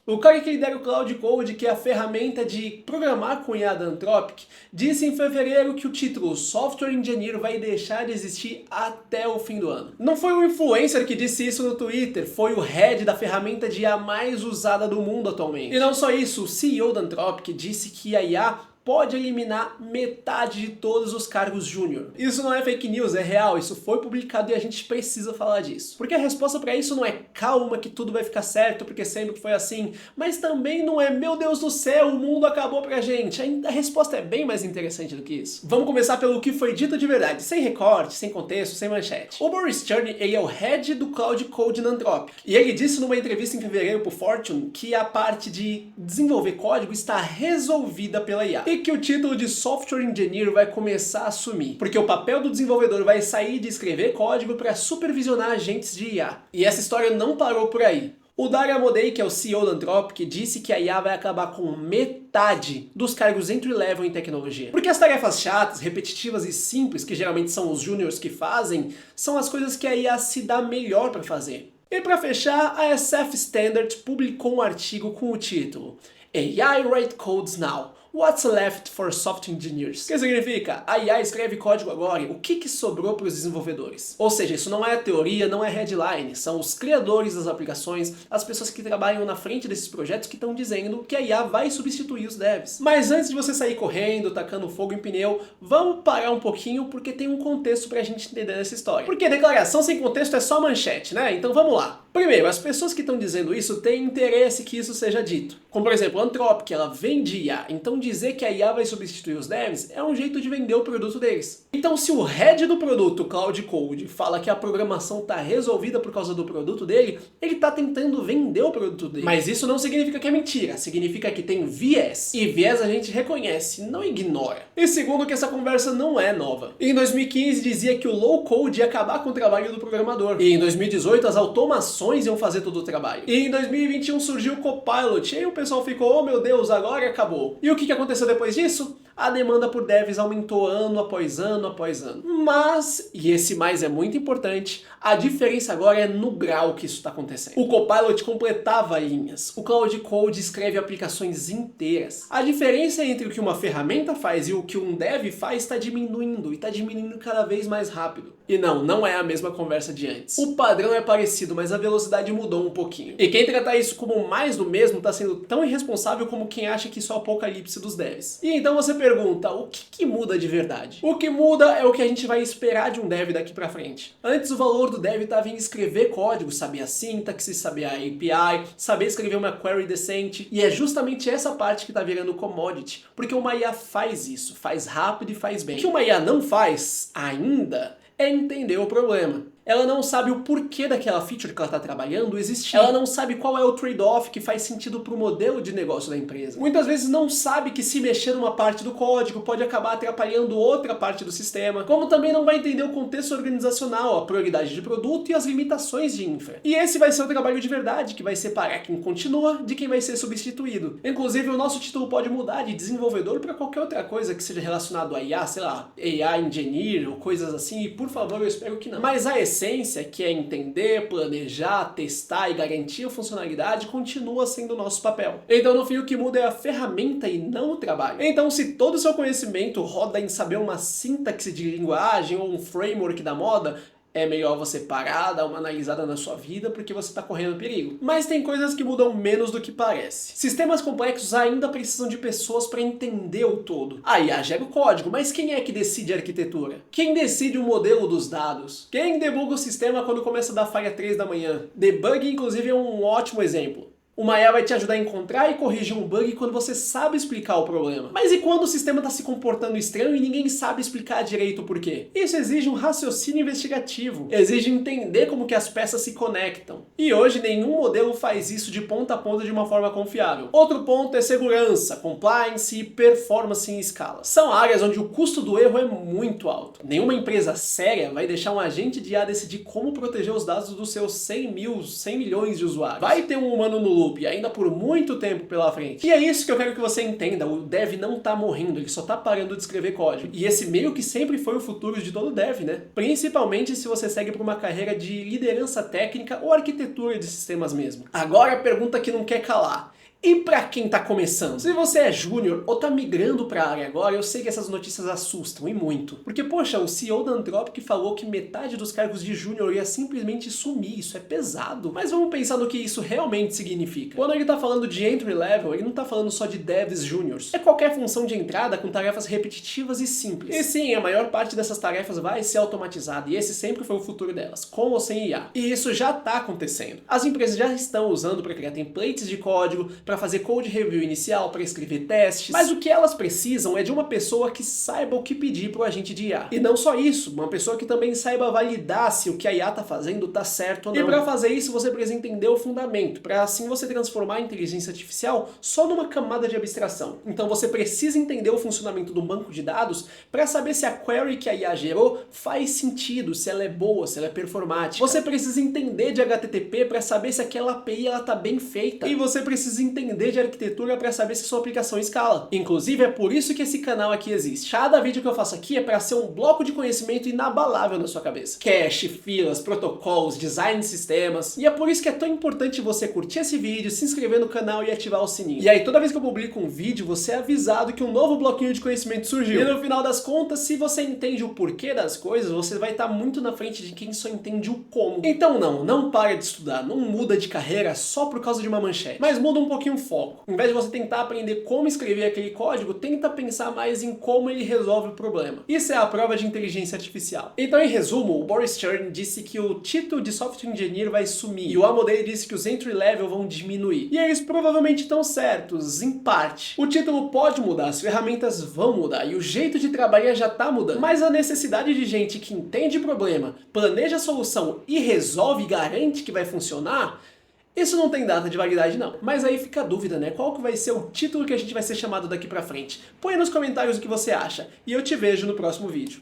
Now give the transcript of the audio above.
O cara que lidera o Cloud Code, que é a ferramenta de programar com IA da Anthropic, disse em fevereiro que o título Software Engineer vai deixar de existir até o fim do ano. Não foi um influencer que disse isso no Twitter, foi o head da ferramenta de IA mais usada do mundo atualmente. E não só isso, o CEO da Anthropic disse que a IA pode eliminar metade de todos os cargos júnior. Isso não é fake news, é real, isso foi publicado e a gente precisa falar disso. Porque a resposta para isso não é calma que tudo vai ficar certo porque sempre foi assim, mas também não é meu Deus do céu, o mundo acabou pra gente. A resposta é bem mais interessante do que isso. Vamos começar pelo que foi dito de verdade, sem recorte, sem contexto, sem manchete. O Boris Cherny, ele é o head do Cloud Code na Anthropic. E ele disse numa entrevista em fevereiro pro Fortune que a parte de desenvolver código está resolvida pela IA. E que o título de Software Engineer vai começar a sumir, porque o papel do desenvolvedor vai sair de escrever código para supervisionar agentes de IA. E essa história não parou por aí. O Dario Amodei, que é o CEO da Anthropic, disse que a IA vai acabar com metade dos cargos entry-level em tecnologia. Porque as tarefas chatas, repetitivas e simples, que geralmente são os júniors que fazem, são as coisas que a IA se dá melhor para fazer. E para fechar, a SF Standard publicou um artigo com o título AI Write Codes Now. What's left for software engineers? O que significa? A IA escreve código agora, o que sobrou para os desenvolvedores? Ou seja, isso não é teoria, não é headline, são os criadores das aplicações, as pessoas que trabalham na frente desses projetos que estão dizendo que a IA vai substituir os devs. Mas antes de você sair correndo, tacando fogo em pneu, vamos parar um pouquinho porque tem um contexto pra gente entender essa história. Porque declaração sem contexto é só manchete, né? Então vamos lá. Primeiro, as pessoas que estão dizendo isso têm interesse que isso seja dito. Como por exemplo, a Anthropic, ela vende IA, então dizer que a IA vai substituir os devs é um jeito de vender o produto deles. Então se o head do produto, Cloud Code, fala que a programação está resolvida por causa do produto dele, ele está tentando vender o produto dele. Mas isso não significa que é mentira, significa que tem viés. E viés a gente reconhece, não ignora. E segundo, que essa conversa não é nova. Em 2015 dizia que o low code ia acabar com o trabalho do programador. E em 2018 as automações iam fazer todo o trabalho. E em 2021 surgiu o Copilot, e aí o pessoal ficou, oh meu Deus, agora acabou. E o que aconteceu depois disso? A demanda por devs aumentou ano após ano após ano. Mas, e esse mais é muito importante, a diferença agora é no grau que isso está acontecendo. O Copilot completava linhas, o Cloud Code escreve aplicações inteiras. A diferença entre o que uma ferramenta faz e o que um dev faz está diminuindo, e está diminuindo cada vez mais rápido. E não é a mesma conversa de antes. O padrão é parecido, mas a velocidade mudou um pouquinho. E quem tratar isso como mais do mesmo está sendo tão irresponsável como quem acha que isso é o apocalipse dos devs. E então você pergunta, o que muda de verdade? O que muda é o que a gente vai esperar de um dev daqui pra frente. Antes o valor do dev estava em escrever código, saber a sintaxe, saber a API, saber escrever uma query decente, e é justamente essa parte que está virando commodity, porque uma IA faz isso, faz rápido e faz bem. O que uma IA não faz ainda é entender o problema. Ela não sabe o porquê daquela feature que ela está trabalhando existir. Ela não sabe qual é o trade-off que faz sentido para o modelo de negócio da empresa. Muitas vezes não sabe que se mexer numa parte do código pode acabar atrapalhando outra parte do sistema. Como também não vai entender o contexto organizacional, a prioridade de produto e as limitações de infra. E esse vai ser o trabalho de verdade, que vai separar quem continua de quem vai ser substituído. Inclusive, o nosso título pode mudar de desenvolvedor para qualquer outra coisa que seja relacionado a IA, sei lá, AI Engineer ou coisas assim, e por favor, eu espero que não. Mas a essência, que é entender, planejar, testar e garantir a funcionalidade, continua sendo o nosso papel. Então no fim o que muda é a ferramenta e não o trabalho. Então se todo o seu conhecimento roda em saber uma sintaxe de linguagem ou um framework da moda, é melhor você parar, dar uma analisada na sua vida, porque você está correndo perigo. Mas tem coisas que mudam menos do que parece. Sistemas complexos ainda precisam de pessoas para entender o todo. A IA gera o código, mas quem é que decide a arquitetura? Quem decide o modelo dos dados? Quem debuga o sistema quando começa a dar falha 3 da manhã? Debug, inclusive, é um ótimo exemplo. Uma IA vai te ajudar a encontrar e corrigir um bug quando você sabe explicar o problema. Mas e quando o sistema está se comportando estranho e ninguém sabe explicar direito o porquê? Isso exige um raciocínio investigativo, exige entender como que as peças se conectam. E hoje nenhum modelo faz isso de ponta a ponta de uma forma confiável. Outro ponto é segurança, compliance e performance em escala. São áreas onde o custo do erro é muito alto. Nenhuma empresa séria vai deixar um agente de IA decidir como proteger os dados dos seus 100 milhões de usuários. Vai ter um humano no loop, e ainda por muito tempo pela frente. E é isso que eu quero que você entenda, o dev não tá morrendo, ele só tá parando de escrever código. E esse meio que sempre foi o futuro de todo dev, né? Principalmente se você segue por uma carreira de liderança técnica ou arquitetura de sistemas mesmo. Agora a pergunta que não quer calar. E pra quem tá começando? Se você é júnior ou tá migrando pra área agora, eu sei que essas notícias assustam, e muito. Porque, poxa, o CEO da Anthropic falou que metade dos cargos de júnior ia simplesmente sumir, isso é pesado. Mas vamos pensar no que isso realmente significa. Quando ele tá falando de entry level, ele não tá falando só de devs júniors. É qualquer função de entrada com tarefas repetitivas e simples. E sim, a maior parte dessas tarefas vai ser automatizada, e esse sempre foi o futuro delas, com ou sem IA. E isso já tá acontecendo. As empresas já estão usando para criar templates de código, para fazer code review inicial, para escrever testes, mas o que elas precisam é de uma pessoa que saiba o que pedir para o agente de IA. E não só isso, uma pessoa que também saiba validar se o que a IA está fazendo está certo ou não. E para fazer isso você precisa entender o fundamento, para assim você transformar a inteligência artificial só numa camada de abstração. Então você precisa entender o funcionamento do banco de dados para saber se a query que a IA gerou faz sentido, se ela é boa, se ela é performática. Você precisa entender de HTTP para saber se aquela API está bem feita. E você precisa entender de arquitetura para saber se sua aplicação escala. Inclusive, é por isso que esse canal aqui existe. Cada vídeo que eu faço aqui é para ser um bloco de conhecimento inabalável na sua cabeça. Cache, filas, protocolos, design de sistemas. E é por isso que é tão importante você curtir esse vídeo, se inscrever no canal e ativar o sininho. E aí, toda vez que eu publico um vídeo, você é avisado que um novo bloquinho de conhecimento surgiu. E no final das contas, se você entende o porquê das coisas, você vai estar muito na frente de quem só entende o como. Então não para de estudar, não muda de carreira só por causa de uma manchete. Mas muda um pouquinho o foco. Em vez de você tentar aprender como escrever aquele código, tenta pensar mais em como ele resolve o problema. Isso é a prova de inteligência artificial. Então, em resumo, o Boris Chern disse que o título de software engineer vai sumir, e o Amodei disse que os entry level vão diminuir. E eles provavelmente estão certos, em parte. O título pode mudar, as ferramentas vão mudar, e o jeito de trabalhar já tá mudando. Mas a necessidade de gente que entende o problema, planeja a solução e resolve e garante que vai funcionar, isso não tem data de validade não. Mas aí fica a dúvida, né? Qual que vai ser o título que a gente vai ser chamado daqui pra frente? Põe nos comentários o que você acha, e eu te vejo no próximo vídeo.